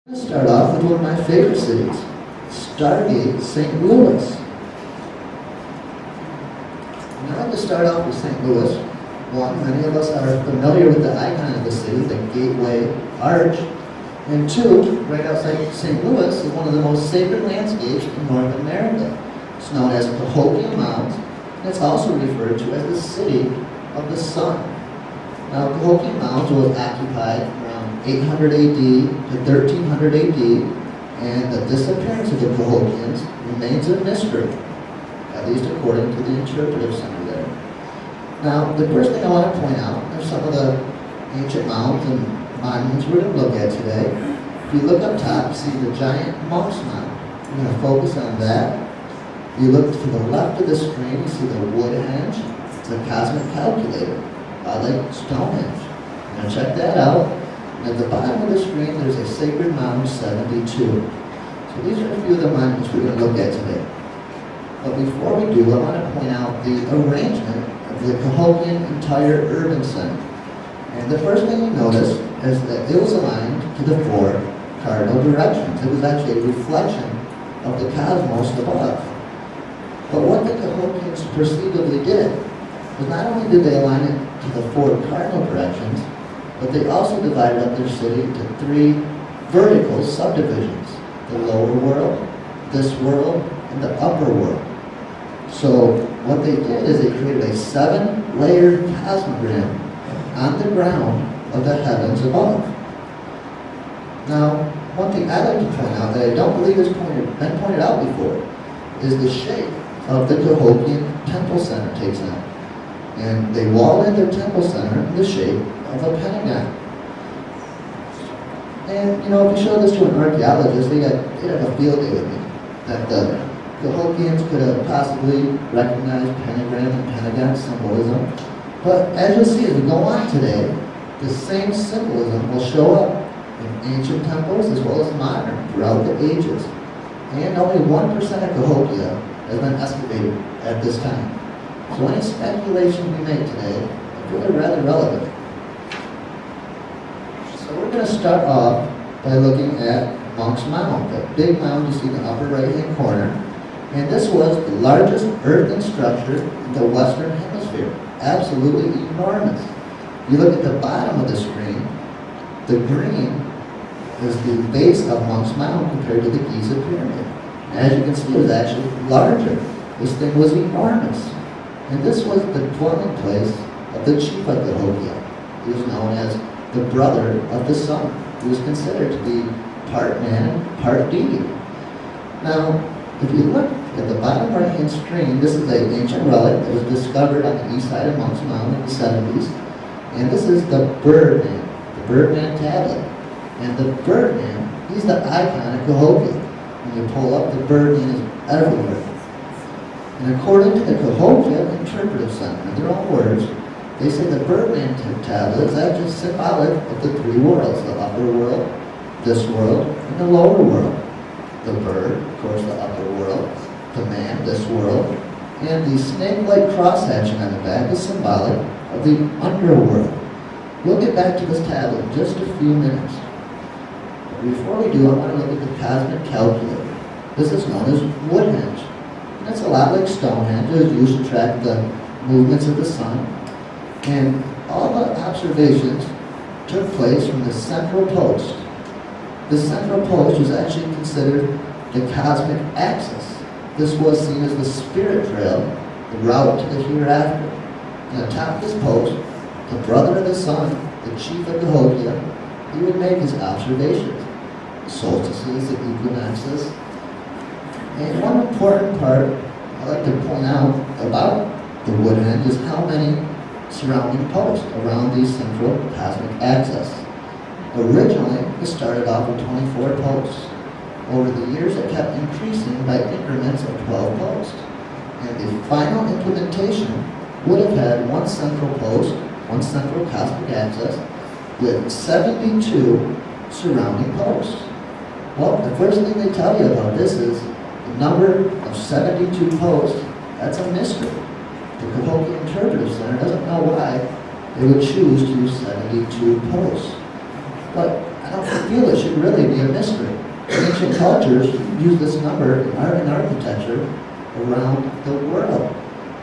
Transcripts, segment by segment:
Let's start off with one of my favorite cities, Stargate St. Louis. And I'd like to start off with St. Louis. One, many of us are familiar with the icon of the city, the Gateway Arch. And two, right outside St. Louis is one of the most sacred landscapes in North America. It's known as Cahokia Mounds, and it's also referred to as the City of the Sun. Now, Cahokia Mounds was occupied around 800 AD to 1300 AD, and the disappearance of the Cahokians remains a mystery, at least according to the interpretive center there. Now, the first thing I want to point out are some of the ancient mounds and monuments we're going to look at today. If you look up top, you see the giant Monk's Mound. We're going to focus on that. You look to the left of the screen, you see the Woodhenge. It's a cosmic calculator, like Stonehenge. You're going to check that out. And at the bottom of the screen, there's a Sacred Mound 72. So these are a few of the monuments we're going to look at today. But before we do, I want to point out the arrangement of the Cahokian entire urban center. And the first thing you notice is that it was aligned to the four cardinal directions. It was actually a reflection of the cosmos above. But what the Cahokians perceivably did was not only did they align it to the four cardinal directions, but they also divided up their city into three vertical subdivisions: the lower world, this world, and the upper world. So what they did is they created a 7-layered cosmogram on the ground of the heavens above. Now, one thing I'd like to point out that I don't believe has been pointed out before is the shape of the Cahokian temple center takes on. And they walled in their temple center in the shape of a pentagon. And, you know, if you show this to an archaeologist, they'd have a field day with me. That the Cahokians could have possibly recognized pentagram and pentagon symbolism. But as you'll see as we go on today, the same symbolism will show up in ancient temples as well as modern throughout the ages. And only 1% of Cahokia has been excavated at this time. So any speculation we make today is really rather relevant. So we're going to start off by looking at Monk's Mound, that big mound you see in the upper right-hand corner. And this was the largest earthen structure in the Western Hemisphere. Absolutely enormous. You look at the bottom of the screen, the green is the base of Monk's Mound compared to the Giza Pyramid. And as you can see, it was actually larger. This thing was enormous. And this was the dwelling place of the chief of Cahokia. He was known as the brother of the sun. He was considered to be part man, part deity. Now, if you look at the bottom right-hand screen, this is an ancient relic that was discovered on the east side of Monk's Mound in the 70s. And this is the Birdman tablet. And the Birdman, he's the icon of Cahokia. When you pull up, the Birdman is everywhere. And according to the Cahokia Interpretive Center, in their own words, they say the Birdman tablet is actually symbolic of the three worlds: the upper world, this world, and the lower world. The bird, of course, the upper world, the man, this world, and the snake-like cross-hatching on the back is symbolic of the underworld. We'll get back to this tablet in just a few minutes. But before we do, I want to look at the cosmic calculator. This is known as Woodhenge. It's a lot like Stonehenge. It was used to track the movements of the sun. And all the observations took place from the central post. The central post was actually considered the cosmic axis. This was seen as the spirit trail, the route to the hereafter. And atop this post, the brother of the sun, the chief of Cahokia, he would make his observations. The solstices, the equinoxes. And one important part I'd like to point out about the Woodhenge is how many surrounding posts around the central cosmic axis. Originally, it started off with 24 posts. Over the years, it kept increasing by increments of 12 posts. And the final implementation would have had one central post, one central cosmic axis, with 72 surrounding posts. Well, the first thing they tell you about this is the number of 72 posts. That's a mystery. The Cahokia Interpretive Center doesn't know why they would choose to use 72 posts. But I don't think feel it should really be a mystery. Ancient cultures use this number in art and architecture around the world.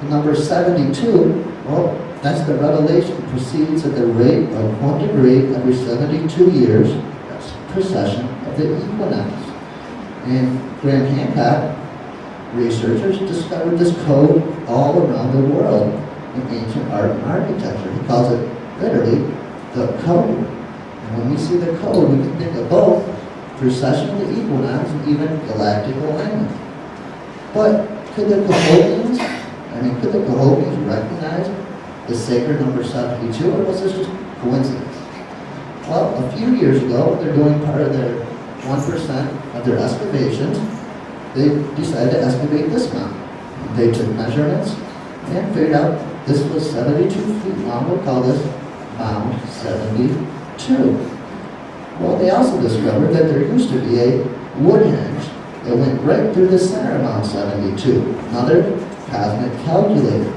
The number 72, well, that's the revelation proceeds at the rate of 1 degree every 72 years. That's precession of the equinox. And Graham Hancock, researchers discovered this code all around the world in ancient art and architecture. He calls it literally the code. And when we see the code, we can think of both precession of the equinox and even galactic alignment. But could the Cahokians recognize the sacred number 72, or was this just coincidence? Well, a few years ago, they're doing part of their 1% of their excavations. They decided to excavate this mound. They took measurements and figured out this was 72 feet long. We'll call this Mound 72. Well, they also discovered that there used to be a wood hinge that went right through the center of Mound 72, another cosmic calculator.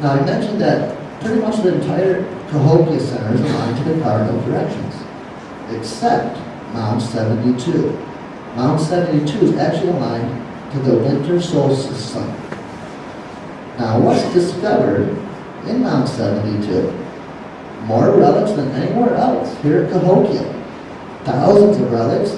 Now, I mentioned that pretty much the entire Cahokia Center is aligned to the cardinal directions, except Mound 72. Mound 72 is actually aligned to the winter solstice sun. Now, what's discovered in Mound 72? More relics than anywhere else here at Cahokia. Thousands of relics,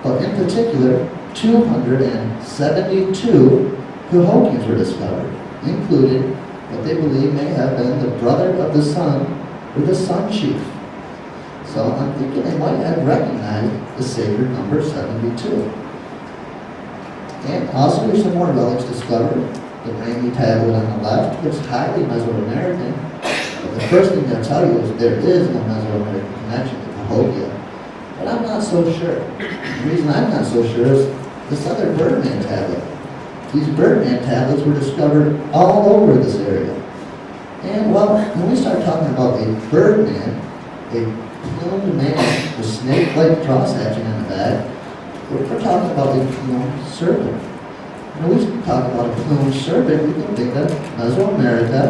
but in particular, 272 Cahokians were discovered, including what they believe may have been the brother of the sun, or the sun chief. So I'm thinking they might have recognized the sacred number 72. And also there's some more relics discovered. The Rainy tablet on the left looks highly Mesoamerican. But the first thing I'll tell you is there is no Mesoamerican connection to Cahokia. But I'm not so sure. The reason I'm not so sure is this other Birdman tablet. These Birdman tablets were discovered all over this area. And well, when we start talking about a Birdman, a plumed man with snake-like cross-hatching on the back, we're talking about a plumed serpent. When we talk about a plumed serpent, we can think of Mesoamerica,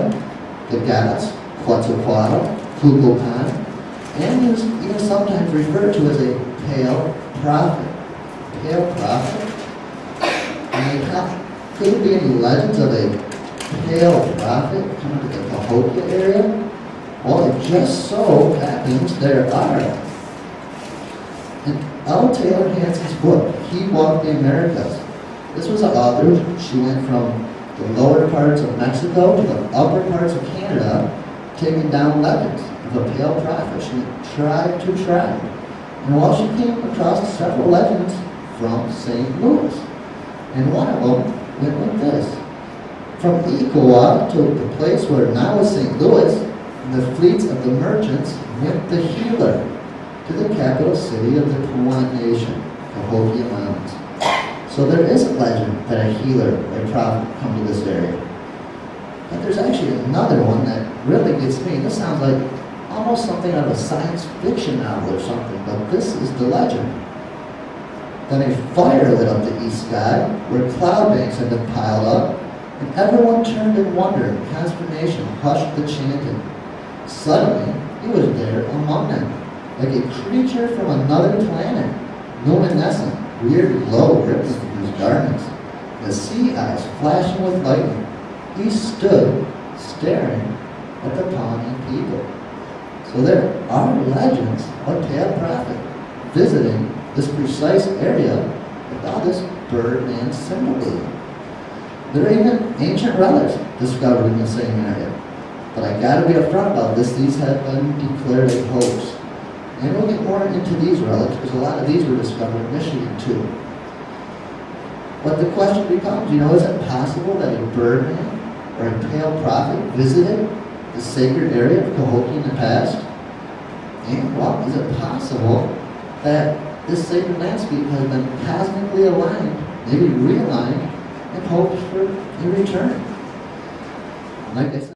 the gods, Quetzalcoatl, Kukulkan, and he was even sometimes referred to as a pale prophet. Pale prophet? I mean, could there be any legends of a pale prophet coming to the Cahokia area? Well, it just so happens there are. In L. Taylor Hanson's book, He Walked the Americas, this was an author. She went from the lower parts of Mexico to the upper parts of Canada, taking down legends of a pale prophet. She went tribe to tribe. And while she came across several legends from St. Louis, and one of them went like this. From Iqawa to the place where now is St. Louis, the fleets of the merchants went the healer to the capital city of the Puan Nation, Cahokia Mounds. So there is a legend that a healer or a prophet come to this area. But there's actually another one that really gets me. This sounds like almost something out of a science fiction novel or something, but this is the legend. Then a fire lit up the east sky where cloud banks had been piled up, and everyone turned in wonder and consternation, hushed the chanting. Suddenly, he was there among them, like a creature from another planet, luminescent, weird glow rippling from his garments, the sea eyes flashing with lightning. He stood staring at the Pawnee people. So there are legends of pale prophet visiting this precise area with all this Birdman symbolism. There are even ancient relics discovered in the same area. But I gotta be upfront about this, these have been declared a hoax. And we'll get more into these relics, because a lot of these were discovered in Michigan too. But the question becomes, is it possible that a Birdman or a pale prophet visited the sacred area of Cahokia in the past? And well, is it possible that this sacred landscape has been cosmically aligned, maybe realigned, in hopes for a return? Like I said,